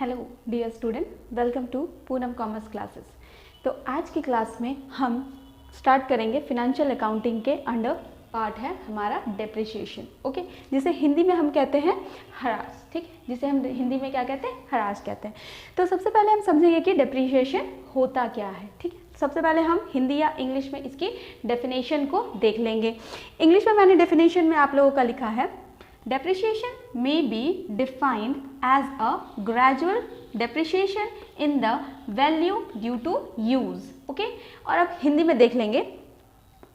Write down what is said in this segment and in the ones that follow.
Hello dear student, welcome to Poonam commerce classes. तो आज की क्लास में हम स्टार्ट करेंगे फिनेंशियल अकाउंटिंग के अंडर पार्ट है हमारा डेप्रिसिएशन, ओके, जिसे हिंदी में हम कहते हैं ह्रास, ठीक, जिसे हम हिंदी में क्या कहते हैं, ह्रास कहते हैं। तो सबसे पहले हम समझेंगे कि डेप्रिसिएशन होता क्या है, ठीक है। सबसे पहले हम हिंदी या इंग्लिश में इसकी डेफिनेशन को देख लेंगे। इंग्लिश में मैंने डेफिनेशन में आप लोगों का लिखा है, depreciation may be defined as a gradual depreciation in the value due to use, okay. और अब हिंदी में देख लेंगे,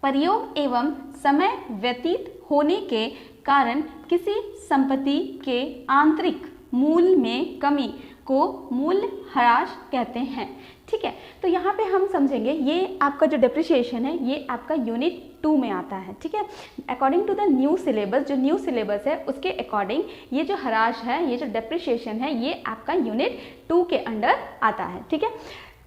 प्रयोग एवं समय व्यतीत होने के कारण किसी संपत्ति के आंतरिक मूल्य में कमी को मूल्य ह्रास कहते हैं, ठीक है। तो यहाँ पे हम समझेंगे, ये आपका जो डेप्रिसिएशन है ये आपका यूनिट 2 में आता है, ठीक है। According to the new syllabus, जो न्यू सिलेबस है उसके अकॉर्डिंग ये जो ह्रास है, ये जो डेप्रिसिएशन है, ये आपका यूनिट 2 के अंडर आता है, ठीक है।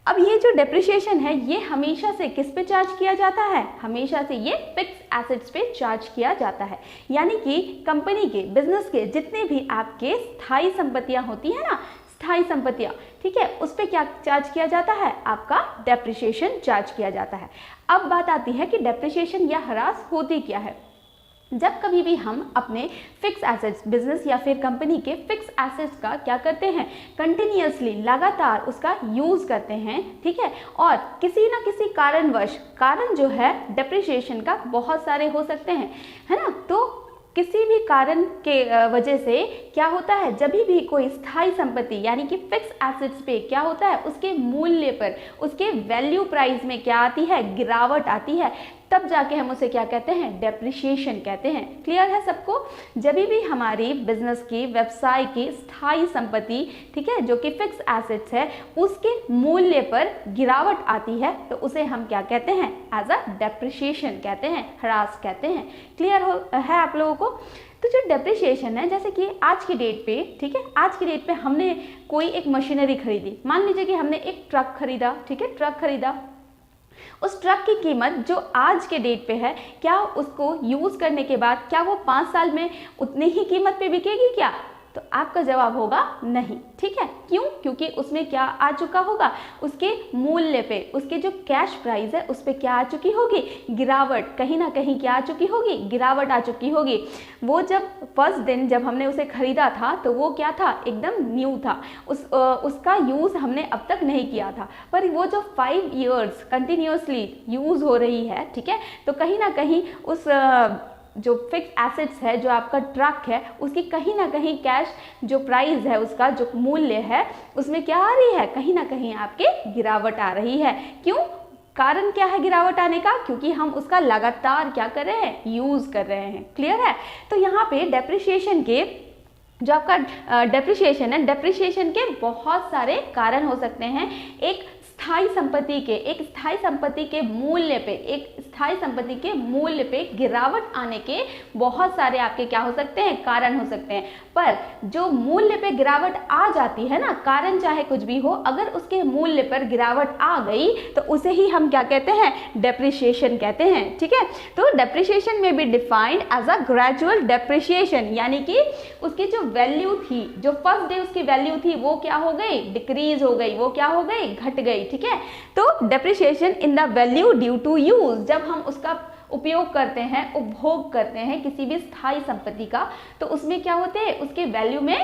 अब ये जो डेप्रिसिएशन है ये हमेशा से किस पे चार्ज किया जाता है, हमेशा से ये फिक्स एसेट्स पे चार्ज किया जाता है। यानी कि कंपनी के, बिजनेस के जितने भी आपके स्थायी संपत्तियां होती है ना, स्थायी संपत्तियां, ठीक है, उस पे क्या चार्ज किया जाता है, आपका डेप्रिसिएशन चार्ज किया जाता है। अब बात आती है कि डेप्रिसिएशन या ह्रास होती क्या है। जब कभी भी हम अपने फिक्स एसेट्स, बिजनेस या फिर कंपनी के फिक्स एसेट्स का क्या करते हैं, कंटिन्यूअसली लगातार उसका यूज करते हैं, ठीक है, और किसी ना किसी कारणवश, कारण जो है डेप्रिसिएशन का बहुत सारे हो सकते हैं, है ना, तो किसी भी कारण के वजह से क्या होता है, जब भी कोई स्थायी संपत्ति यानी कि फिक्स एसेट्स पे क्या होता है, उसके मूल्य पर, उसके वैल्यू प्राइस में क्या आती है, गिरावट आती है, तब जाके हम उसे क्या कहते हैं, डेप्रिसिएशन कहते हैं। क्लियर है सबको। जब भी हमारी बिजनेस की, व्यवसाय की स्थायी संपत्ति, ठीक है, जो कि फिक्स एसेट्स है, उसके मूल्य पर गिरावट आती है तो उसे हम क्या कहते हैं, एज अ डेप्रिसिएशन कहते हैं, ह्रास कहते हैं। क्लियर है आप लोगों को। तो जो डेप्रिसिएशन है, जैसे कि आज की डेट पे, ठीक है, आज की डेट पे हमने कोई एक मशीनरी खरीदी, मान लीजिए कि हमने एक ट्रक खरीदा, ठीक है, ट्रक खरीदा, उस ट्रक की कीमत जो आज के डेट पे है, क्या उसको यूज करने के बाद क्या वो 5 साल में उतनी ही कीमत पे बिकेगी क्या? तो आपका जवाब होगा नहीं, ठीक है। क्यों? क्योंकि उसमें क्या आ चुका होगा, उसके मूल्य पे, उसके जो कैश प्राइस है उस पे क्या आ चुकी होगी, गिरावट, कहीं ना कहीं क्या आ चुकी होगी, गिरावट आ चुकी होगी। वो जब फर्स्ट दिन जब हमने उसे खरीदा था तो वो क्या था, एकदम न्यू था, उसका यूज हमने अब तक नहीं किया था, पर वो जो 5 इयर्स कंटिन्यूअसली यूज हो रही है, ठीक है, तो कहीं ना कहीं उस जो फिक्स एसेट्स है, जो आपका ट्रक है, उसकी कहीं ना कहीं कैश जो प्राइस है, उसका जो मूल्य है, उसमें क्या आ रही है, कहीं ना कहीं आपके गिरावट आ रही है। क्यों? कारण क्या है गिरावट आने का? क्योंकि हम उसका लगातार क्या कर रहे हैं, यूज कर रहे हैं। क्लियर है। तो यहाँ पे डेप्रिसिएशन के, जो आपका डेप्रिसिएशन है, डेप्रिसिएशन के बहुत सारे कारण हो सकते हैं। एक स्थायी संपत्ति के, एक स्थायी संपत्ति के मूल्य पे, एक स्थायी संपत्ति के मूल्य पे गिरावट आने के बहुत सारे आपके क्या हो सकते हैं, कारण हो सकते हैं। पर जो मूल्य पे गिरावट आ जाती है ना, कारण चाहे कुछ भी हो, अगर उसके मूल्य पर गिरावट आ गई तो उसे ही हम क्या कहते हैं, डेप्रिसिएशन कहते हैं, ठीक है। तो डेप्रिसिएशन में be defined as a gradual depreciation, यानी कि उसकी जो वैल्यू थी, जो फर्स्ट डे उसकी वैल्यू थी, वो क्या हो गई, डिक्रीज हो गई, वो क्या हो गई, घट गई, ठीक है। तो depreciation in the value due to use, जब हम उसका उपयोग करते हैं, उपभोग करते हैं किसी भी स्थायी संपत्ति का, तो उसमें क्या होते हैं, उसके वैल्यू में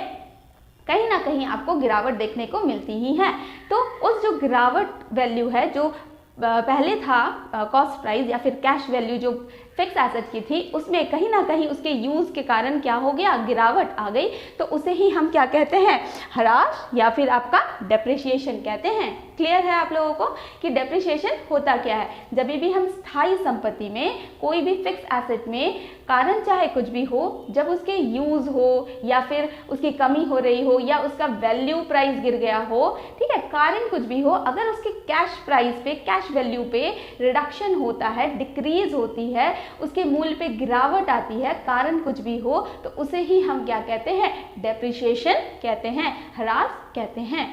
कहीं ना कहीं आपको गिरावट देखने को मिलती ही है। तो उस जो गिरावट वैल्यू है, जो पहले था कॉस्ट प्राइस या फिर कैश वैल्यू जो फिक्स एसेट की थी, उसमें कहीं ना कहीं उसके यूज के कारण क्या हो गया, गिरावट आ गई, तो उसे ही हम क्या कहते हैं, ह्रास या फिर आपका डेप्रिसिएशन कहते हैं। क्लियर है आप लोगों को कि डेप्रिसिएशन होता क्या है। जब भी हम स्थायी संपत्ति में, कोई भी फिक्स एसेट में, कारण चाहे कुछ भी हो, जब उसके यूज हो या फिर उसकी कमी हो रही हो या उसका वैल्यू प्राइस गिर गया हो, ठीक है, कारण कुछ भी हो, अगर उसके कैश प्राइस पे, कैश वैल्यू पे रिडक्शन होता है, डिक्रीज होती है, उसके मूल्य पे गिरावट आती है, कारण कुछ भी हो, तो उसे ही हम क्या कहते हैं, डेप्रिसिएशन कहते हैं, ह्रास कहते हैं।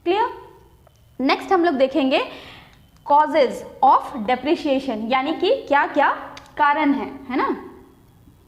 क्लियर। नेक्स्ट हम लोग देखेंगे कॉजेज ऑफ डेप्रिसिएशन, यानी कि क्या क्या कारण है ना,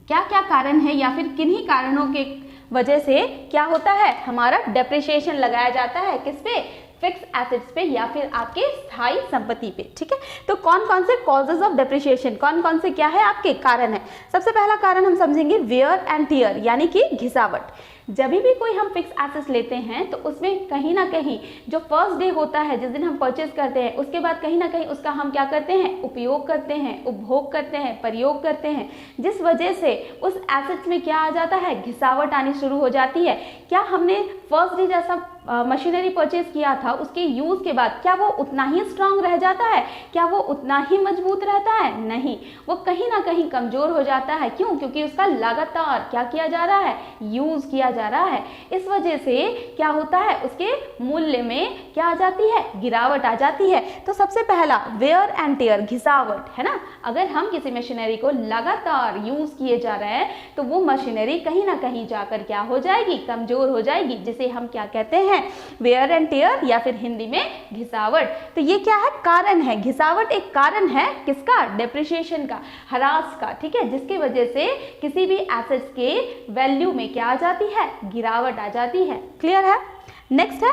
क्या क्या कारण है या फिर किन्हीं कारणों के वजह से क्या होता है, हमारा डेप्रिसिएशन लगाया जाता है किस पे, फिक्स एसेट्स पे या फिर आपके स्थायी संपत्ति पे। ठीक है, तो कौन कौन से कॉजेज ऑफ डेप्रिसिएशन, कौन कौन से क्या है आपके कारण है। सबसे पहला कारण हम समझेंगे वेयर एंड टियर, यानी कि घिसावट। जब भी कोई हम फिक्स एसेट्स लेते हैं तो उसमें कहीं ना कहीं जो फर्स्ट डे होता है, जिस दिन हम परचेज करते हैं, उसके बाद कहीं ना कहीं उसका हम क्या करते हैं, उपयोग करते हैं, उपभोग करते हैं, प्रयोग करते हैं, जिस वजह से उस एसेट्स में क्या आ जाता है, घिसावट आनी शुरू हो जाती है। क्या हमने फर्स्ट डे जैसा मशीनरी परचेज किया था, उसके यूज के बाद क्या वो उतना ही स्ट्रांग रह जाता है, क्या वो उतना ही मजबूत रहता है, नहीं, वो कहीं ना कहीं कमजोर हो जाता है। क्यों, क्योंकि उसका लगातार क्या किया जा रहा है, यूज किया जा रहा है। इस वजह से क्या होता है, उसके मूल्य में क्या आ जाती है, गिरावट आ जाती है। तो सबसे पहला वेयर एंड टेयर, घिसावट, है ना। अगर हम किसी मशीनरी को लगातार यूज किए जा रहे हैं तो वो मशीनरी कहीं ना कहीं जाकर क्या हो जाएगी, कमजोर हो जाएगी, जिसे हम क्या कहते हैं, वेयर एंड टेयर, या फिर हिंदी में घिसावट। तो ये क्या है, कारण है। घिसावट एक कारण है किसका, डेप्रिसिएशन का, ह्रास का। ठीक है, जिसकी वजह से किसी भी एसेट्स के वैल्यू में क्या आ जाती है, गिरावट आ जाती है। क्लियर है। नेक्स्ट है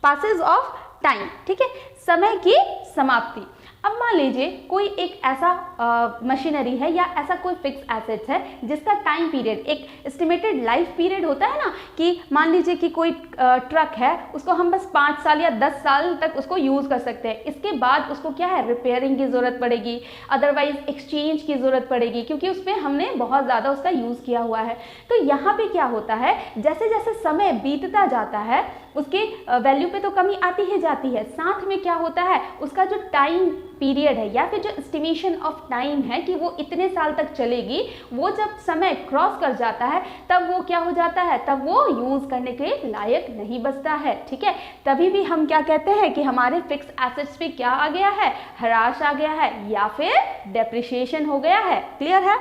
पासेज ऑफ टाइम। ठीक है, समय की समाप्ति। अब मान लीजिए कोई एक ऐसा मशीनरी है या ऐसा कोई फिक्स एसेट्स है जिसका टाइम पीरियड, एक एस्टिमेटेड लाइफ पीरियड होता है ना, कि मान लीजिए कि कोई ट्रक है, उसको हम बस 5 साल या 10 साल तक उसको यूज़ कर सकते हैं। इसके बाद उसको क्या है, रिपेयरिंग की ज़रूरत पड़ेगी, अदरवाइज एक्सचेंज की ज़रूरत पड़ेगी, क्योंकि उसमें हमने बहुत ज़्यादा उसका यूज़ किया हुआ है। तो यहाँ पे क्या होता है, जैसे जैसे समय बीतता जाता है उसके वैल्यू पे तो कमी आती ही जाती है, साथ में क्या होता है, उसका जो टाइम पीरियड है या फिर जो एस्टिमेशन ऑफ टाइम है कि वो इतने साल तक चलेगी, वो जब समय क्रॉस कर जाता है तब वो क्या हो जाता है, तब वो यूज करने के लायक नहीं बचता है। ठीक है, तभी भी हम क्या कहते हैं कि हमारे फिक्स एसेट्स पे क्या आ गया है, ह्रास आ गया है या फिर डेप्रिसिएशन हो गया है। क्लियर है।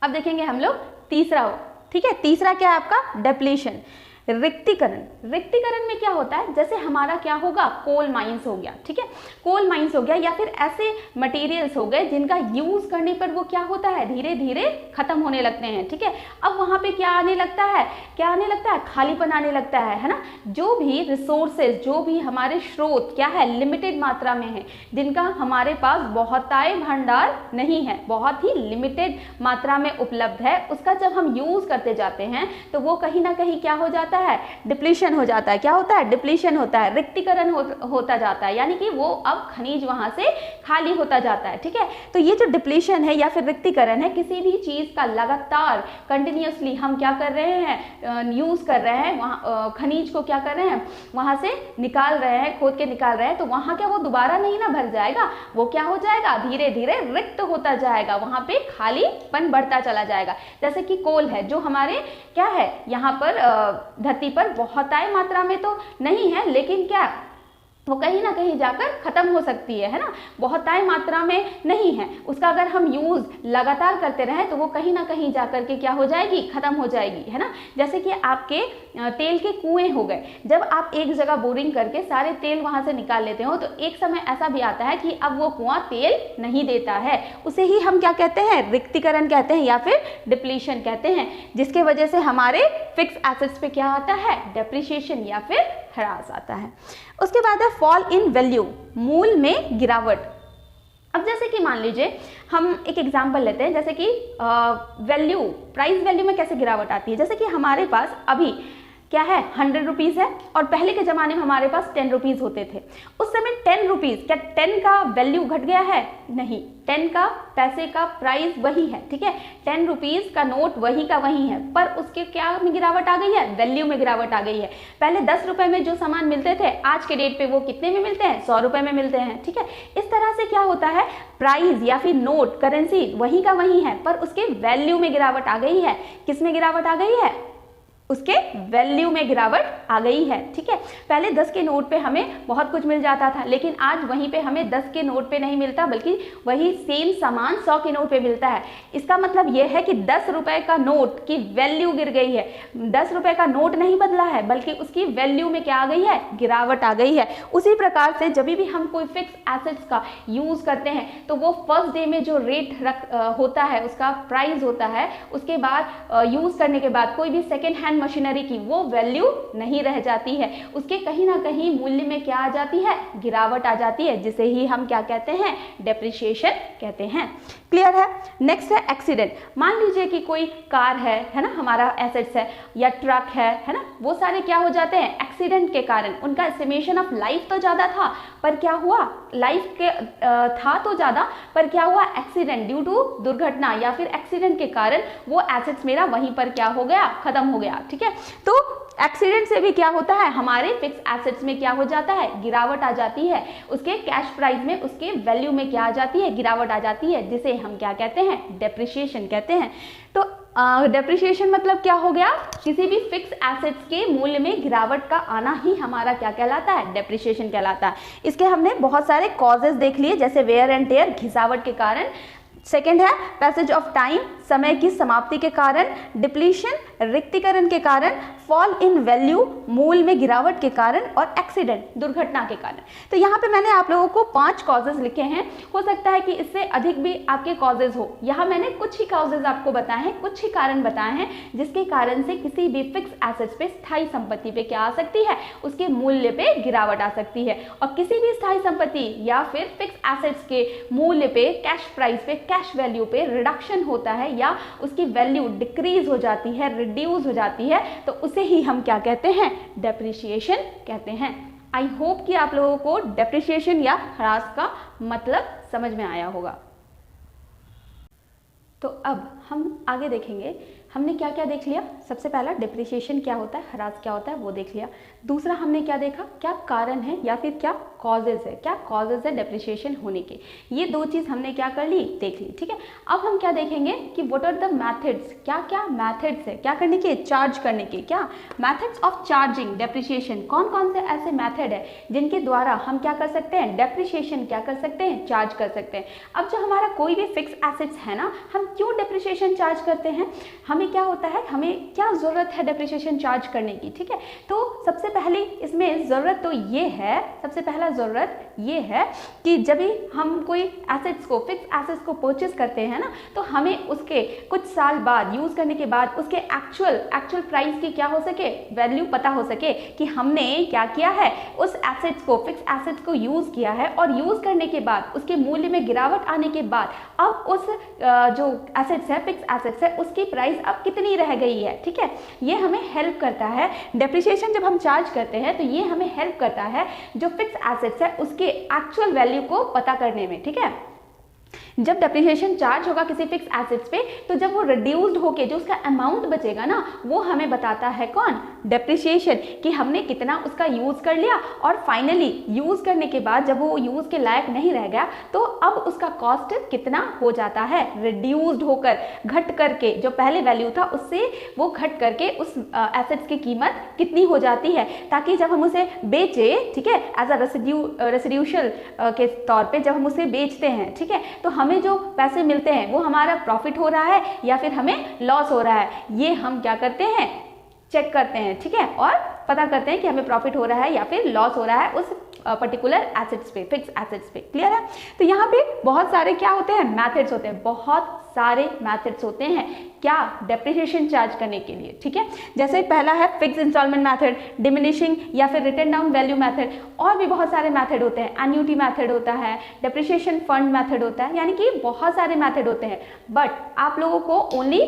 अब देखेंगे हम लोग तीसरा। ठीक है, तीसरा क्या है आपका, डेप्लीशन, रिक्तीकरण। रिक्तीकरण में क्या होता है, जैसे हमारा क्या होगा, कोल माइंस हो गया। ठीक है, कोल माइंस हो गया या फिर ऐसे मटेरियल्स हो गए जिनका यूज करने पर वो क्या होता है, धीरे धीरे खत्म होने लगते हैं। ठीक है, अब वहां पे क्या आने लगता है, क्या आने लगता है, खालीपन आने लगता है ना। जो भी रिसोर्सेज, जो भी हमारे स्रोत क्या है, लिमिटेड मात्रा में है, जिनका हमारे पास बहुतायत भंडार नहीं है, बहुत ही लिमिटेड मात्रा में उपलब्ध है, उसका जब हम यूज करते जाते हैं तो वो कहीं ना कहीं क्या हो जाता है, डिप्लीशन हो जाता है। क्या होता है, डिप्लीशन होता है, रिक्तीकरण होता जाता है, यानी कि वो अब खनिज वहां से खाली होता जाता है। ठीक है, तो ये जो डिप्लीशन है या फिर रिक्तीकरण है, किसी भी चीज का लगातार कंटिन्यूअसली हम क्या कर रहे हैं, यूज कर रहे हैं, वहां खनिज को क्या कर रहे हैं, वहां से निकाल रहे हैं, खोद के निकाल रहे हैं, तो वहां क्या वो दोबारा नहीं ना भर जाएगा, वो क्या हो जाएगा, धीरे धीरे रिक्त होता जाएगा, वहां पे खालीपन बढ़ता चला जाएगा। जैसे कि कोल है, जो हमारे क्या है, यहाँ पर धरती पर बहुतायत मात्रा में तो नहीं है, लेकिन क्या वो कहीं ना कहीं जाकर खत्म हो सकती है ना, बहुतायत मात्रा में नहीं है, उसका अगर हम यूज लगातार करते रहें तो वो कहीं ना कहीं जाकर के क्या हो जाएगी, खत्म हो जाएगी, है ना। जैसे कि आपके तेल के कुएं हो गए, जब आप एक जगह बोरिंग करके सारे तेल वहां से निकाल लेते हो तो एक समय ऐसा भी आता है कि अब वो कुआं तेल नहीं देता है, उसे ही हम क्या कहते हैं, रिक्तीकरण कहते हैं या फिर डिप्लीशन कहते हैं, जिसके वजह से हमारे फिक्स एसेट्स पे क्या आता है, डेप्रिसिएशन या फिर ह्रास आता है। उसके बाद है फॉल इन वैल्यू, मूल में गिरावट। अब जैसे कि मान लीजिए हम एक एग्जांपल लेते हैं, जैसे कि वैल्यू, प्राइस वैल्यू में कैसे गिरावट आती है। जैसे कि हमारे पास अभी क्या है, 100 रुपीज़ है और पहले के ज़माने में हमारे पास 10 रुपीज़ होते थे। उस समय 10 रुपीज़, क्या 10 का वैल्यू घट गया है, नहीं, 10 का पैसे का प्राइस वही है। ठीक है, 10 रुपीज़ का नोट वही का वही है, पर उसके क्या में गिरावट आ गई है, वैल्यू में गिरावट आ गई है। पहले 10 रुपए में जो सामान मिलते थे, आज के डेट पे वो कितने में मिलते हैं, 100 रुपए में मिलते हैं। ठीक है, इस तरह से क्या होता है, प्राइस या फिर नोट, करेंसी वही का वही है, पर उसके वैल्यू में गिरावट आ गई है। किस में गिरावट आ गई है, उसके वैल्यू में गिरावट आ गई है। ठीक है, पहले 10 के नोट पे हमें बहुत कुछ मिल जाता था, लेकिन आज वहीं पे हमें 10 के नोट पे नहीं मिलता, बल्कि वही सेम सामान 100 के नोट पे मिलता है। इसका मतलब यह है कि 10 रुपए का नोट की वैल्यू गिर गई है। 10 रुपए का नोट नहीं बदला है, बल्कि उसकी वैल्यू में क्या आ गई है, गिरावट आ गई है। उसी प्रकार से जब भी हम कोई फिक्स एसेट्स का यूज करते हैं तो वो फर्स्ट डे में जो रेट होता है, उसका प्राइस होता है, उसके बाद यूज करने के बाद कोई भी सेकेंड हैंड मशीनरी की वो वैल्यू नहीं रह जाती है, उसके कहीं ना कहीं मूल्य में क्या आ जाती है, गिरावट आ जाती है, जिसे ही हम क्या कहते हैं, डेप्रिसिएशन कहते हैं। क्लियर है। नेक्स्ट है एक्सीडेंट। मान लीजिए कि कोई कार है ना, हमारा एसेट्स है, या ट्रक है ना, वो सारे क्या हो जाते हैं, एक्सीडेंट के कारण। उनका एस्टिमेशन ऑफ लाइफ तो ज्यादा था, पर क्या हुआ, लाइफ के था तो ज्यादा, पर क्या हुआ, एक्सीडेंट, ड्यू टू दुर्घटना या फिर एक्सीडेंट के कारण वो एसेट्स मेरा वहीं पर क्या हो गया, खत्म हो गया। ठीक है, तो एक्सीडेंट से भी क्या होता है, हमारे फिक्स एसेट्स में क्या हो जाता है, गिरावट आ जाती है, उसके कैश प्राइस में, उसके वैल्यू में क्या आ जाती है, गिरावट आ जाती है, जिसे हम क्या कहते हैं, डेप्रिसिएशन कहते हैं। तो डेप्रिसिएशन मतलब क्या हो गया, किसी भी फिक्स एसेट्स के मूल्य में गिरावट का आना ही हमारा क्या कहलाता है, डेप्रिसिएशन कहलाता है। इसके हमने बहुत सारे कॉजेज देख लिए, जैसे वेयर एंड टेयर, घिसावट के कारण। सेकेंड है पैसेज ऑफ टाइम, समय की समाप्ति के कारण। डिप्लीशन, रिक्तीकरण के कारण। फॉल इन वैल्यू, मूल में गिरावट के कारण। और एक्सीडेंट, दुर्घटना के कारण। तो यहाँ पे मैंने आप लोगों को 5 कॉजेज लिखे हैं, हो सकता है कि इससे अधिक भी आपके कॉजेज हो। यहाँ मैंने कुछ ही कॉजेज आपको बताए हैं, कुछ ही कारण बताए हैं, जिसके कारण से किसी भी फिक्स एसेट्स पे, स्थायी संपत्ति पे क्या आ सकती है, उसके मूल्य पे गिरावट आ सकती है। और किसी भी स्थायी संपत्ति या फिर फिक्स एसेट्स के मूल्य पे, कैश प्राइस पे, कैश वैल्यू पे रिडक्शन होता है, या उसकी वैल्यू डिक्रीज हो जाती है, रिड्यूस हो जाती है, तो उसे ही हम क्या कहते हैं, डेप्रिसिएशन कहते हैं। आई होप कि आप लोगों को डेप्रिसिएशन या ह्रास का मतलब समझ में आया होगा। तो अब हम आगे देखेंगे, हमने क्या क्या देख लिया। सबसे पहला डेप्रिसिएशन क्या होता है, ह्रास क्या होता है, वो देख लिया। दूसरा हमने क्या देखा, क्या कारण है या फिर क्या कॉजेज है, क्या कॉजेज है डेप्रिसिएशन होने के। ये 2 चीज हमने क्या कर ली, देख ली। ठीक है, अब हम क्या देखेंगे कि व्हाट आर द मेथड्स, क्या क्या मेथड्स है क्या करने के, चार्ज करने के। क्या मेथड्स ऑफ चार्जिंग डेप्रिसिएशन, कौन कौन से ऐसे मेथड है जिनके द्वारा हम क्या कर सकते हैं, डेप्रिसिएशन क्या कर सकते हैं, चार्ज कर सकते हैं। अब जो हमारा कोई भी फिक्स एसेट्स है ना, हम क्यों डेप्रिसिएशन चार्ज करते हैं, हमें क्या होता है, हमें क्या जरूरत है डेप्रिसिएशन चार्ज करने की। ठीक है, तो सबसे पहले इसमें जरूरत तो ये है, सबसे पहला जरूरत ये है कि जब भी हम कोई एसेट्स को, फिक्स एसेट्स को परचेस करते हैं ना, तो हमें उसके कुछ साल बाद, यूज करने के बाद, उसके एक्चुअल प्राइस की क्या हो सके, वैल्यू पता हो सके कि हमने क्या किया है, उस एसेट्स को, फिक्स एसेट्स को यूज किया है, और यूज करने के बाद उसके मूल्य में गिरावट आने के बाद अब उस जो एसेट्स है, फिक्स एसेट्स है, उसकी प्राइस अब कितनी रह गई है। ठीक है, ये हमें हेल्प करता है। डेप्रिसिएशन जब हम चार्ज करते हैं तो ये हमें हेल्प करता है जो फिक्स एसेट्स है उसके एक्चुअल वैल्यू को पता करने में। ठीक है, जब डेप्रिसिएशन चार्ज होगा किसी फिक्स एसेट्स पे, तो जब वो रिड्यूस्ड होके जो उसका अमाउंट बचेगा ना, वो हमें बताता है कौन, डेप्रिसिएशन, कि हमने कितना उसका यूज कर लिया, और फाइनली यूज करने के बाद जब वो यूज के लायक नहीं रह गया, तो अब उसका कॉस्ट कितना हो जाता है, रिड्यूस्ड होकर, घट करके, जो पहले वैल्यू था उससे वो घट करके उस एसेट्स की कीमत कितनी हो जाती है, ताकि जब हम उसे बेचे, ठीक है, एज अ रेसिड्यूशल के तौर पे जब हम उसे बेचते हैं, ठीक है, तो हमें जो पैसे मिलते हैं वो हमारा प्रॉफिट हो रहा है या फिर हमें लॉस हो रहा है, ये हम क्या करते हैं, चेक करते हैं। ठीक है, और पता करते हैं कि हमें प्रॉफिट हो रहा है या फिर लॉस हो रहा है उस पर्टिकुलर एसेट्स पे, फिक्स एसेट्स पे। क्लियर है। तो यहाँ पे बहुत सारे क्या होते हैं, मेथड्स होते हैं, बहुत सारे मेथड्स होते हैं क्या, डेप्रिसिएशन चार्ज करने के लिए। ठीक है, जैसे पहला है फिक्स इंस्टॉलमेंट मेथड, डिमिनिशिंग या फिर रिटर्न डाउन वैल्यू मेथड, और भी बहुत सारे मेथड होते हैं, एन्युटी मेथड होता है, डेप्रिसिएशन फंड मेथड होता है, यानी कि बहुत सारे मेथड होते हैं। बट आप लोगों को ओनली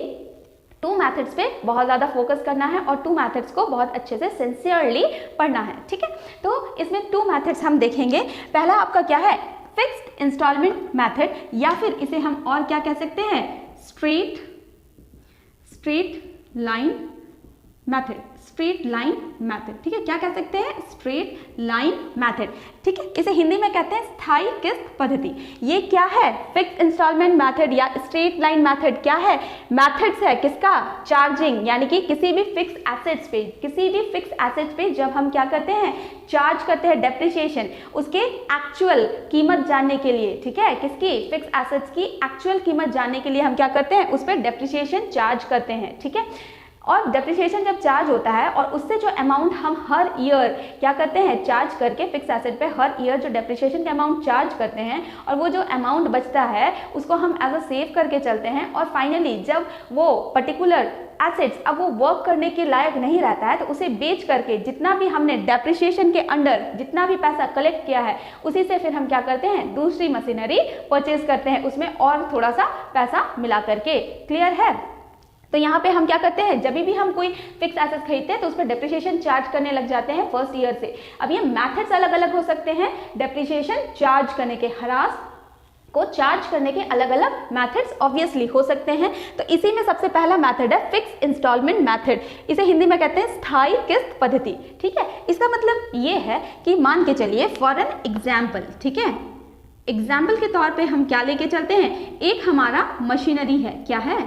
2 मेथड्स पे बहुत ज़्यादा फोकस करना है और 2 मेथड्स को बहुत अच्छे से सिंसियरली पढ़ना है। ठीक है, तो इसमें 2 मेथड्स हम देखेंगे। पहला आपका क्या है, फिक्स्ड इंस्टॉलमेंट मेथड, या फिर इसे हम और क्या कह सकते हैं, straight line method, straight line method. ठीक है, क्या कह सकते हैं, स्ट्रेट लाइन मेथड। ठीक है, इसे हिंदी में कहते हैं स्थायी किस्त पद्धति। ये क्या है, फिक्स इंस्टॉलमेंट मेथड या स्ट्रेट लाइन मेथड क्या है, मेथड्स है किसका, चार्जिंग, यानी कि किसी भी फिक्स एसेट्स पे, किसी भी फिक्स एसेट्स पे जब हम क्या करते हैं, चार्ज करते हैं डेप्रिसिएशन, उसके एक्चुअल कीमत जानने के लिए। ठीक है, किसकी, फिक्स एसेट्स की एक्चुअल कीमत जानने के लिए हम क्या करते हैं, उस पर डेप्रिसिएशन चार्ज करते हैं। ठीक है, और डेप्रिसिएशन जब चार्ज होता है और उससे जो अमाउंट हम हर ईयर क्या करते हैं चार्ज करके फिक्स एसेट पे हर ईयर जो डेप्रिसिएशन का अमाउंट चार्ज करते हैं और वो जो अमाउंट बचता है उसको हम एज अ सेव करके चलते हैं और फाइनली जब वो पर्टिकुलर एसेट्स अब वो वर्क करने के लायक नहीं रहता है तो उसे बेच करके जितना भी हमने डेप्रिसिएशन के अंडर जितना भी पैसा कलेक्ट किया है उसी से फिर हम क्या करते हैं दूसरी मशीनरी परचेज करते हैं उसमें और थोड़ा सा पैसा मिला करके। क्लियर है? तो यहाँ पे हम क्या करते हैं जब भी हम कोई फिक्स एसेट खरीदते हैं तो उस पर डेप्रिसिएशन चार्ज करने लग जाते हैं फर्स्ट ईयर से। अब ये मेथड्स अलग अलग हो सकते हैं डेप्रिसिएशन चार्ज करने के, ह्रास को चार्ज करने के अलग अलग मेथड्स ऑब्वियसली हो सकते हैं। तो इसी में सबसे पहला मेथड है फिक्स इंस्टॉलमेंट मेथड, इसे हिंदी में कहते हैं स्थायी किस्त पद्धति। ठीक है, इसका मतलब ये है कि मान के चलिए फॉर एन एग्जाम्पल, ठीक है, एग्जाम्पल के तौर पे हम क्या लेके चलते हैं, एक हमारा मशीनरी है, क्या है,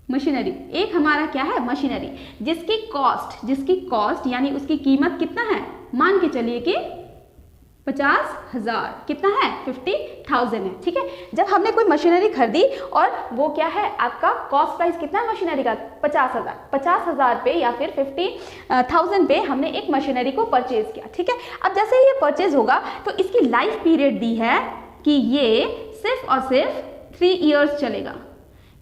मशीनरी, एक हमारा क्या है मशीनरी जिसकी कॉस्ट यानी उसकी कीमत कितना है, मान के चलिए कि 50,000, कितना है 50,000 है। ठीक है, जब हमने कोई मशीनरी खरीदी और वो क्या है आपका कॉस्ट प्राइस कितना है मशीनरी का 50,000 पे या फिर 50,000 पे हमने एक मशीनरी को परचेज किया। ठीक है, अब जैसे ये परचेज होगा तो इसकी लाइफ पीरियड दी है कि ये सिर्फ और सिर्फ 3 इयर्स चलेगा।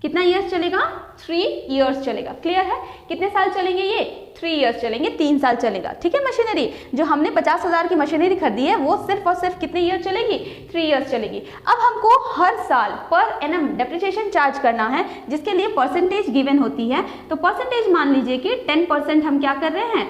कितना इयर्स चलेगा, 3 इयर्स चलेगा। क्लियर है, कितने साल चलेंगे ये 3 इयर्स चलेंगे, 3 साल चलेगा। ठीक है, मशीनरी जो हमने 50,000 की मशीनरी खरीदी है वो सिर्फ और सिर्फ कितने ईयर चलेगी, 3 इयर्स चलेगी। अब हमको हर साल पर एनम डेप्रिसिएशन चार्ज करना है जिसके लिए परसेंटेज गिवन होती है। तो परसेंटेज मान लीजिए कि 10% हम क्या कर रहे हैं,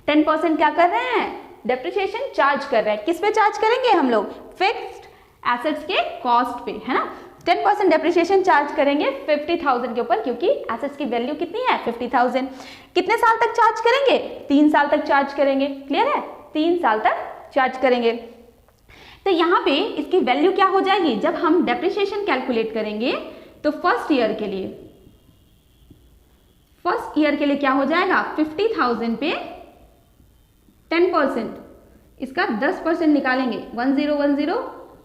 10% क्या कर रहे हैं, डेप्रिसिएशन चार्ज कर रहे हैं। किस पे चार्ज करेंगे हम लोग, फिक्स्ड एसेट्स के कॉस्ट पे, है ना। 10% डेप्रिसिएशन चार्ज करेंगे 50,000 के ऊपर क्योंकि एसेट्स की वैल्यू कितनी है 50,000। कितने साल तक चार्ज करेंगे, 3 साल तक चार्ज करेंगे। क्लियर है, 3 साल तक चार्ज करेंगे। तो यहाँ पे इसकी वैल्यू क्या हो जाएगी, जब हम डेप्रिसिएशन कैलकुलेट करेंगे तो फर्स्ट ईयर के लिए क्या हो जाएगा, 50,000 पे 10%, इसका 10% निकालेंगे, 1010,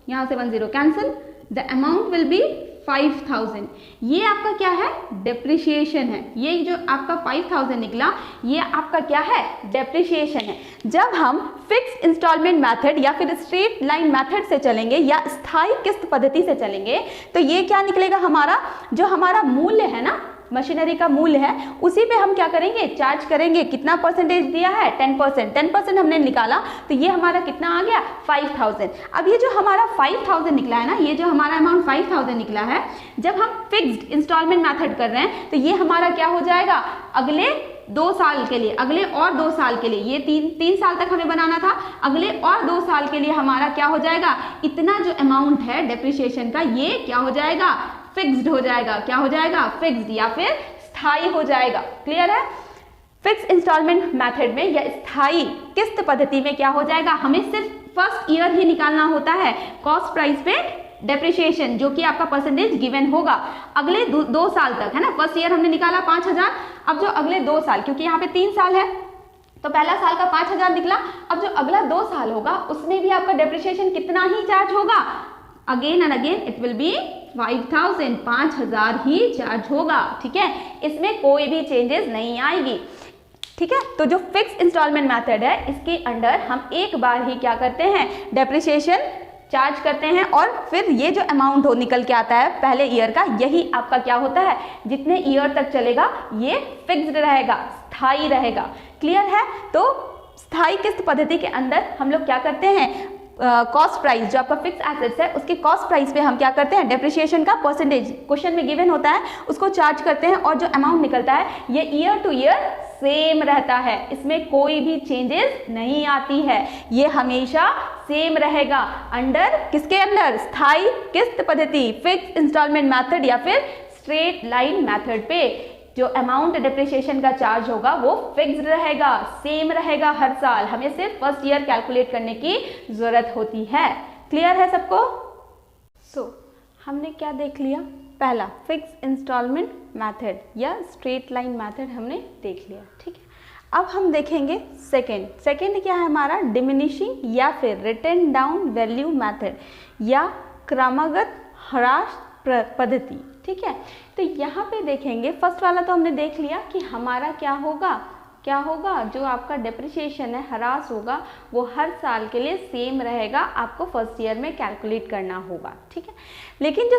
यहाँ से 10 cancel, the amount will be 5,000। ये आपका क्या है, डेप्रिसिएशन है। ये जो आपका 5,000 निकला ये आपका क्या है, डेप्रिसिएशन है। जब हम फिक्स इंस्टॉलमेंट मेथड या फिर स्ट्रेट लाइन मेथड से चलेंगे या स्थायी किस्त पद्धति से चलेंगे तो ये क्या निकलेगा, हमारा जो हमारा मूल्य है ना, मशीनरी का मूल्य है, उसी पे हम क्या करेंगे, चार्ज करेंगे। कितना परसेंटेज दिया है, 10% हमने निकाला तो ये हमारा कितना आ गया, 5,000। अब ये जो हमारा 5,000 निकला है ना, ये जो हमारा अमाउंट 5,000 निकला है, जब हम फिक्स्ड इंस्टॉलमेंट मेथड कर रहे हैं तो ये हमारा क्या हो जाएगा, अगले 2 साल के लिए, अगले और 2 साल के लिए, ये 3 साल तक हमें बनाना था, अगले और 2 साल के लिए हमारा क्या हो जाएगा, इतना जो अमाउंट है डेप्रिसिएशन का ये क्या हो जाएगा, फिक्स्ड हो जाएगा। क्या हो जाएगा, फिक्स्ड या फिर स्थायी हो जाएगा। क्लियर है, फिक्स इंस्टॉलमेंट मेथड में या स्थायी किस्त पद्धति में क्या हो जाएगा, हमें सिर्फ फर्स्ट ईयर ही निकालना होता है कॉस्ट प्राइस पे डेप्रिसिएशन जो कि आपका परसेंटेज गिवन होगा अगले 2 साल तक, है ना। फर्स्ट ईयर हमने निकाला 5,000, अब जो अगले 2 साल, क्योंकि यहाँ पे 3 साल है तो पहला साल का 5,000 निकला, अब जो अगला 2 साल होगा उसमें भी आपका डेप्रिसिएशन कितना ही चार्ज होगा, again and again it will be 5,000, 5,000 he charge होगा। ठीक है, इसमें कोई भी चेंजेस नहीं आएगी। ठीक है, तो जो फिक्स इंस्टॉलमेंट मेथड है इसके अंडर हम एक बार ही क्या करते हैं, डेप्रिसिएशन चार्ज करते हैं और फिर ये जो अमाउंट हो निकल के आता है पहले ईयर का, यही आपका क्या होता है, जितने ईयर तक चलेगा ये फिक्स्ड रहेगा, स्थायी रहेगा। क्लियर है, तो स्थायी किस्त पद्धति के अंदर हम लोग क्या करते हैं, कॉस्ट प्राइस जो आपका फिक्स एसेट्स है उसके कॉस्ट प्राइस पे हम क्या करते हैं, डेप्रिसिएशन का परसेंटेज क्वेश्चन में गिवन होता है उसको चार्ज करते हैं और जो अमाउंट निकलता है ये ईयर टू ईयर सेम रहता है, इसमें कोई भी चेंजेस नहीं आती है, ये हमेशा सेम रहेगा अंडर किसके अंडर, स्थायी किस्त पद्धति, फिक्स इंस्टॉलमेंट मेथड या फिर स्ट्रेट लाइन मेथड पे जो अमाउंट डेप्रिसिएशन का चार्ज होगा वो फिक्स्ड रहेगा, सेम रहेगा हर साल, हमें सिर्फ फर्स्ट ईयर कैलकुलेट करने की जरूरत होती है। क्लियर है सबको। हमने क्या देख लिया, पहला फिक्स इंस्टॉलमेंट मेथड या स्ट्रेट लाइन मेथड हमने देख लिया। ठीक है, अब हम देखेंगे सेकेंड क्या है हमारा, डिमिनिशिंग या फिर रिटन डाउन वैल्यू मेथड या क्रमागत ह्रास पद्धति। ठीक है। तो यहाँ पे देखेंगे फर्स्ट वाला तो हमने देख लिया कि हमारा क्या होगा, जो आपका डेप्रिसिएशन है ह्रास होगा वो हर साल के लिए सेम रहेगा, आपको फर्स्ट ईयर में कैलकुलेट करना होगा, ठीक है। लेकिन जो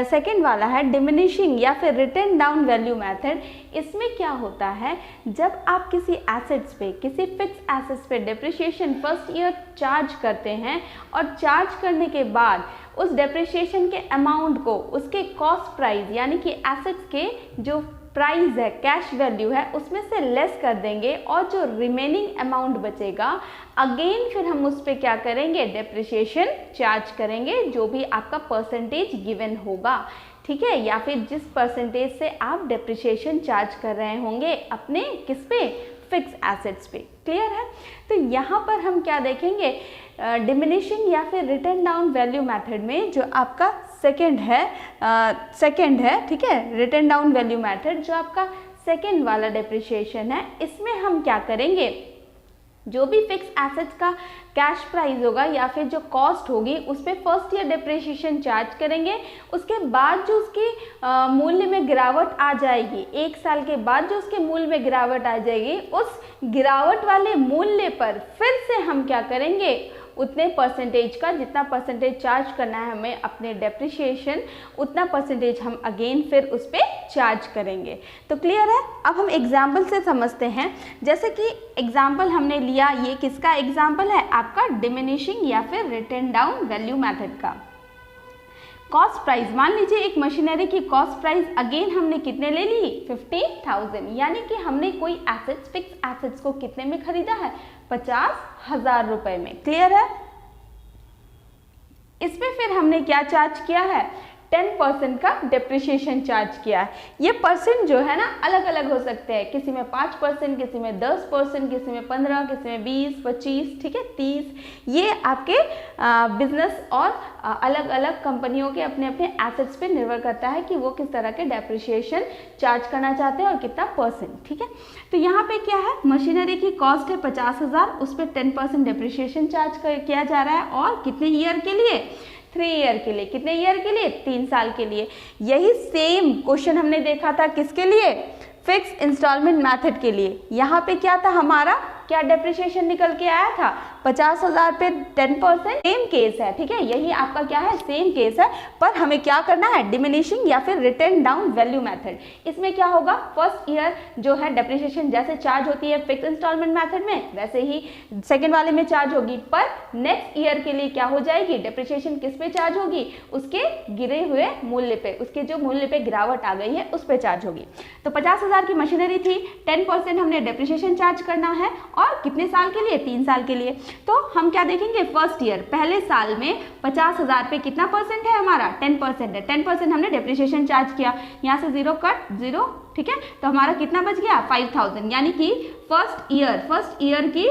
सेकंड वाला है डिमिनिशिंग या फिर रिटन डाउन वैल्यू मेथड, इसमें क्या होता है, जब आप किसी एसेट्स पे, किसी फिक्स एसेट्स पे डेप्रिसिएशन फर्स्ट ईयर चार्ज करते हैं और चार्ज करने के बाद उस डेप्रिसिएशन के अमाउंट को उसके कॉस्ट प्राइस यानी कि एसेट्स के जो प्राइस है, कैश वैल्यू है, उसमें से लेस कर देंगे और जो रिमेनिंग अमाउंट बचेगा अगेन फिर हम उस पर क्या करेंगे, डेप्रिसिएशन चार्ज करेंगे, जो भी आपका परसेंटेज गिवन होगा, ठीक है, या फिर जिस परसेंटेज से आप डेप्रिसिएशन चार्ज कर रहे होंगे अपने किस पे, फिक्स एसेट्स पे। क्लियर है। तो यहाँ पर हम क्या देखेंगे, डिमिनिशिंग या फिर रिटन डाउन वैल्यू मेथड में जो आपका सेकंड है, ठीक है, रिटन डाउन वैल्यू मेथड जो आपका सेकंड वाला डेप्रिसिएशन है, इसमें हम क्या करेंगे, जो भी फिक्स एसेट्स का कैश प्राइस होगा या फिर जो कॉस्ट होगी उस पर फर्स्ट ईयर डेप्रिसिएशन चार्ज करेंगे। उसके बाद जो उसकी मूल्य में गिरावट आ जाएगी, एक साल के बाद जो उसके मूल्य में गिरावट आ जाएगी, उस गिरावट वाले मूल्य पर फिर से हम क्या करेंगे, उतने परसेंटेज का, जितना परसेंटेज चार्ज करना है हमें अपने डेप्रिसिएशन, उतना परसेंटेज हम अगेन फिर उस पर चार्ज करेंगे। तो क्लियर है। अब हम एग्जाम्पल से समझते हैं। जैसे कि एग्जाम्पल हमने लिया, ये किसका एग्जाम्पल है, आपका डिमिनिशिंग या फिर रिटन डाउन वैल्यू मेथड का। कॉस्ट प्राइस, मान लीजिए एक मशीनरी की कॉस्ट प्राइस अगेन हमने कितने ले ली, 50,000, यानी कि हमने कोई एसेट्स, फिक्स एसेट्स को कितने में खरीदा है, 50,000 रुपए में। क्लियर है। इसमें फिर हमने क्या चार्ज किया है, 10% का डेप्रिसिएशन चार्ज किया है। ये परसेंट जो है ना अलग अलग हो सकते हैं, किसी में 5%, किसी में 10%, किसी में 15%, किसी में 20%, 25%, ठीक है, 30%। ये आपके बिजनेस और अलग अलग कंपनियों के अपने अपने एसेट्स पे निर्भर करता है कि वो किस तरह के डेप्रिसिएशन चार्ज करना चाहते हैं और कितना परसेंट, ठीक है। तो यहाँ पे क्या है, मशीनरी की कॉस्ट है 50,000, उस पर 10% डेप्रिसिएशन चार्ज किया जा रहा है, और कितने ईयर के लिए, 3 ईयर के लिए। कितने ईयर के लिए, 3 साल के लिए। यही सेम क्वेश्चन हमने देखा था किसके लिए, फिक्स इंस्टॉलमेंट मेथड के लिए। यहाँ पे क्या था, हमारा क्या डेप्रिसिएशन निकल के आया था, 50,000 पे 10%। सेम केस है, ठीक है, यही आपका क्या है, सेम केस है, पर हमें क्या करना है, डिमिनिशिंग या फिर रिटन डाउन वैल्यू मेथड। इसमें क्या होगा, फर्स्ट ईयर जो है डेप्रिसिएशन जैसे चार्ज होती है फिक्स इंस्टॉलमेंट मेथड में, वैसे ही सेकेंड वाले में चार्ज होगी, पर नेक्स्ट ईयर के लिए क्या हो जाएगी, डेप्रिसिएशन किस पे चार्ज होगी, उसके गिरे हुए मूल्य पे, उसके जो मूल्य पे गिरावट आ गई है उस पे चार्ज होगी। तो 50,000 की मशीनरी थी, 10% हमने डेप्रिसिएशन चार्ज करना है, और कितने साल के लिए, 3 साल के लिए। तो हम क्या देखेंगे, फर्स्ट ईयर पहले साल में 50,000 पे कितना परसेंट है हमारा, 10% है, 10% हमने डेप्रिसिएशन चार्ज किया, यहाँ से 0 कट 0, ठीक है। तो हमारा कितना बच गया, 5,000, यानी कि फर्स्ट ईयर की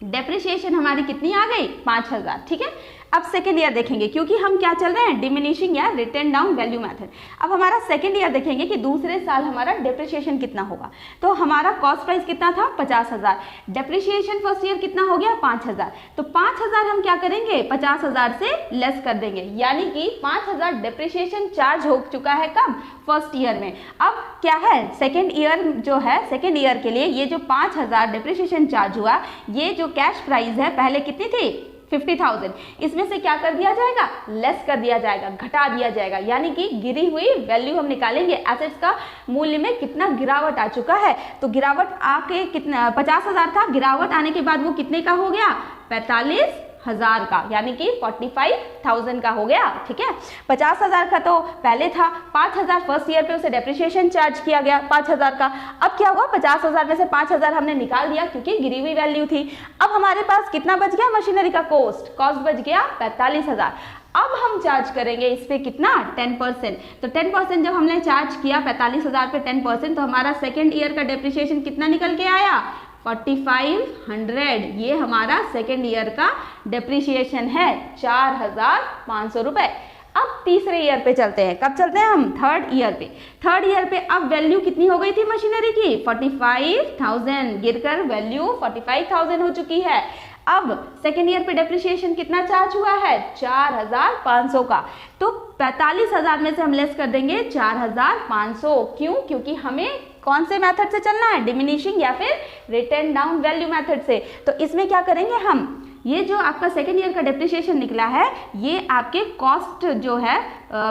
डेप्रिसिएशन हमारी कितनी आ गई, 5,000, ठीक है। अब सेकेंड ईयर देखेंगे, क्योंकि हम क्या चल रहे हैं, डिमिनिशिंग या रिटन डाउन वैल्यू मेथड। अब हमारा सेकेंड ईयर देखेंगे कि दूसरे साल हमारा डेप्रिसिएशन कितना होगा। तो हमारा कॉस्ट प्राइस कितना था, 50,000, डेप्रिसिएशन फर्स्ट ईयर कितना हो गया, 5,000। तो 5,000 हम क्या करेंगे, 50,000 से लेस कर देंगे, यानी कि 5,000 डेप्रिसिएशन चार्ज हो चुका है कब, फर्स्ट ईयर में। अब क्या है, सेकेंड ईयर जो है, सेकेंड ईयर के लिए ये जो 5,000 डेप्रिसिएशन चार्ज हुआ, ये जो कैश प्राइस है पहले कितनी थी, 50,000, इसमें से क्या कर दिया जाएगा, लेस कर दिया जाएगा, घटा दिया जाएगा, यानी कि गिरी हुई वैल्यू हम निकालेंगे, एसेट्स का मूल्य में कितना गिरावट आ चुका है। तो गिरावट आके कितना, 50,000 था, गिरावट आने के बाद वो कितने का हो गया, 45,000 का, यानी कि 45,000 का हो गया, ठीक है। 50,000 का तो पहले था, 5,000 फर्स्ट ईयर पे उसे डेप्रिसिएशन चार्ज किया गया 5,000 का। अब क्या हुआ, 50,000 में से 5,000 हमने निकाल दिया क्योंकि गिरी हुई वैल्यू थी। अब हमारे पास कितना बच गया, मशीनरी का कॉस्ट बच गया 45,000। अब हम चार्ज करेंगे इस पे कितना, 10%। तो 10% जब हमने चार्ज किया 45,000 पे 10%, तो हमारा सेकेंड ईयर का डेप्रिसिएशन कितना निकल के आया, 4,500। ये हमारा सेकेंड ईयर का डेप्रिसिएशन है, 4,500 रुपए। अब तीसरे ईयर पे चलते हैं, कब चलते हैं हम, थर्ड ईयर पे। थर्ड ईयर पे अब वैल्यू कितनी हो गई थी मशीनरी की, 45,000, गिरकर वैल्यू 45,000 हो चुकी है। अब सेकेंड ईयर पे डेप्रिसिएशन कितना चार्ज हुआ है? 4500 का। तो 45,000 में से हम लेस कर देंगे 4500। क्यों? क्योंकि हमें कौन से मेथड से चलना है? डिमिनिशिंग या फिर रिटन डाउन वैल्यू मेथड से। तो इसमें क्या करेंगे हम, ये जो आपका सेकेंड ईयर का डेप्रिसिएशन निकला है ये आपके कॉस्ट जो है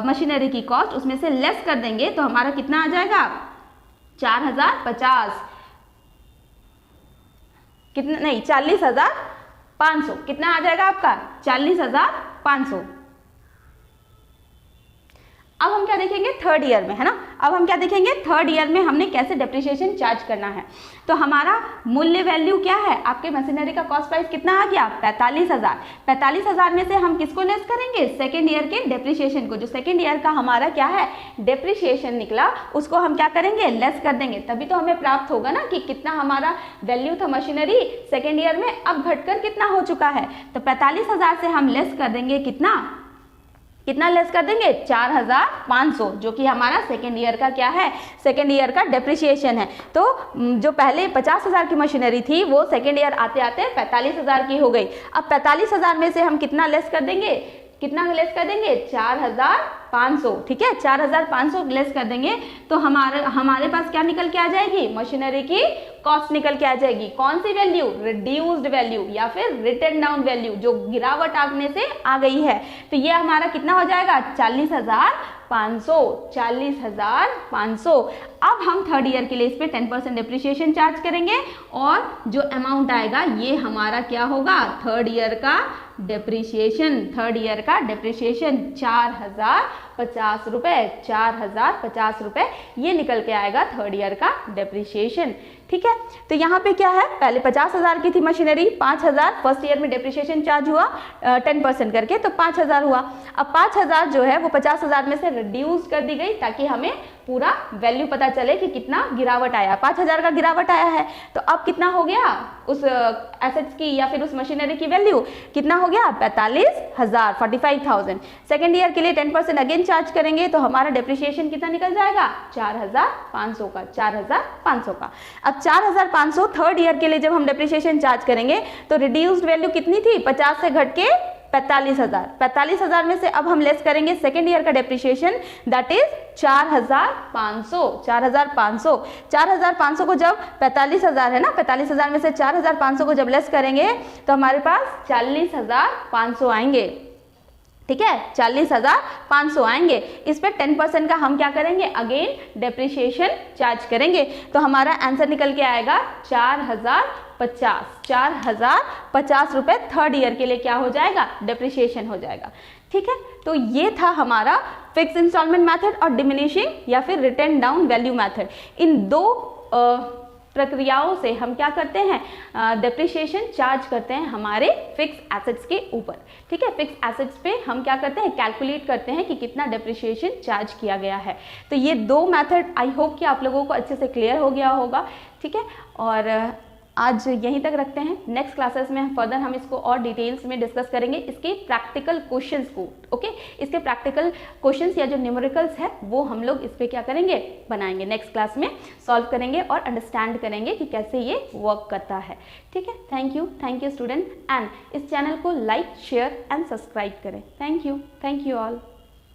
मशीनरी की कॉस्ट उसमें से लेस कर देंगे। तो हमारा कितना आ जाएगा? 4050, कितना नहीं 40,500। कितना आ जाएगा आपका? 40,500। अब हम क्या देखेंगे थर्ड ईयर में, है ना। अब हम क्या देखेंगे थर्ड ईयर में हमने कैसे डेप्रिसिएशन चार्ज करना है। तो हमारा मूल्य वैल्यू क्या है? आपके मशीनरी का कॉस्ट प्राइस कितना आ गया? 45,000। 45,000 में से हम किसको लेस करेंगे? सेकेंड ईयर के डेप्रिसिएशन को। जो सेकेंड ईयर का हमारा क्या है डेप्रिसिएशन निकला उसको हम क्या करेंगे? लेस कर देंगे। तभी तो हमें प्राप्त होगा ना कि कितना हमारा वैल्यू था मशीनरी सेकेंड ईयर में, अब घटकर कितना हो चुका है। तो 45,000 से हम लेस कर देंगे कितना लेस कर देंगे? 4500, जो कि हमारा सेकेंड ईयर का क्या है? सेकेंड ईयर का डेप्रिसिएशन है। तो जो पहले 50,000 की मशीनरी थी वो सेकेंड ईयर आते आते 45,000 की हो गई। अब 45,000 में से हम कितना लेस कर देंगे? 4500, ठीक है। 4500 लेस कर देंगे तो हमारे पास क्या निकल के आ जाएगी? मशीनरी की कॉस्ट निकल के आ जाएगी। कौन सी वैल्यू? रिड्यूस्ड वैल्यू या फिर रिटन डाउन वैल्यू, जो गिरावट आने से आ गई है। तो ये हमारा कितना हो जाएगा? 40,500। अब हम थर्ड ईयर के लिए इस पे 10% डेप्रिसिएशन चार्ज करेंगे और जो अमाउंट आएगा ये हमारा क्या होगा? थर्ड ईयर का डेप्रिसिएशन 4050 रुपए, 4050 रुपए ये निकल के आएगा थर्ड ईयर का डेप्रिसिएशन, ठीक है। तो यहाँ पे क्या है, पहले 50,000 की थी मशीनरी, 5,000 फर्स्ट ईयर में डेप्रिसिएशन चार्ज हुआ 10% करके, तो 5,000 हुआ। अब 5,000 जो है वो 50,000 में से रिड्यूस कर दी गई ताकि हमें पूरा वैल्यू पता चले कि कितना गिरावट आया। 5,000 का गिरावट आया है तो अब कितना हो गया उस एसेट्स की या फिर उस मशीनरी की वैल्यू कितना हो गया? 45,000, 45,000। सेकेंड ईयर के लिए 10% अगेन चार्ज करेंगे तो हमारा डेप्रिसिएशन कितना निकल जाएगा? 4,500 का, 4,500 का। अब 4,500 थर्ड ईयर के लिए जब हम डेप्रिसिएशन चार्ज करेंगे तो रिड्यूस्ड वैल्यू कितनी थी? 50 से घट के 45,000। 45,000 में से अब हम लेस करेंगे सेकेंड ईयर का डेप्रिसिएशन, दैट इज 4,500। 4,500 को जब 45,000 है ना, 45,000 में से 4,500 को जब लेस करेंगे तो हमारे पास 40,500 आएंगे, ठीक है। 40,500 आएंगे। इस पे 10% का हम क्या करेंगे? अगेन डेप्रिसिएशन चार्ज करेंगे तो हमारा आंसर निकल के आएगा 4,050 रुपए थर्ड ईयर के लिए क्या हो जाएगा? डेप्रिसिएशन हो जाएगा, ठीक है। तो ये था हमारा फिक्स इंस्टॉलमेंट मेथड और डिमिनिशिंग या फिर रिटन डाउन वैल्यू मेथड। इन दो प्रक्रियाओं से हम क्या करते हैं? डेप्रिसिएशन चार्ज करते हैं हमारे फिक्स एसेट्स के ऊपर, ठीक है। फिक्स एसेट्स पे हम क्या करते हैं? कैलकुलेट करते हैं कि कितना डेप्रिसिएशन चार्ज किया गया है। तो ये दो मेथड आई होप कि आप लोगों को अच्छे से क्लियर हो गया होगा, ठीक है। और आज यहीं तक रखते हैं। नेक्स्ट क्लासेस में फर्दर हम इसको और डिटेल्स में डिस्कस करेंगे, इसके प्रैक्टिकल क्वेश्चंस को, ओके। इसके प्रैक्टिकल क्वेश्चंस या जो न्यूमेरिकल्स है वो हम लोग इस पे क्या करेंगे? बनाएंगे, नेक्स्ट क्लास में सॉल्व करेंगे और अंडरस्टैंड करेंगे कि कैसे ये वर्क करता है, ठीक है। थैंक यू स्टूडेंट, एंड इस चैनल को लाइक, शेयर एंड सब्सक्राइब करें। Thank you all.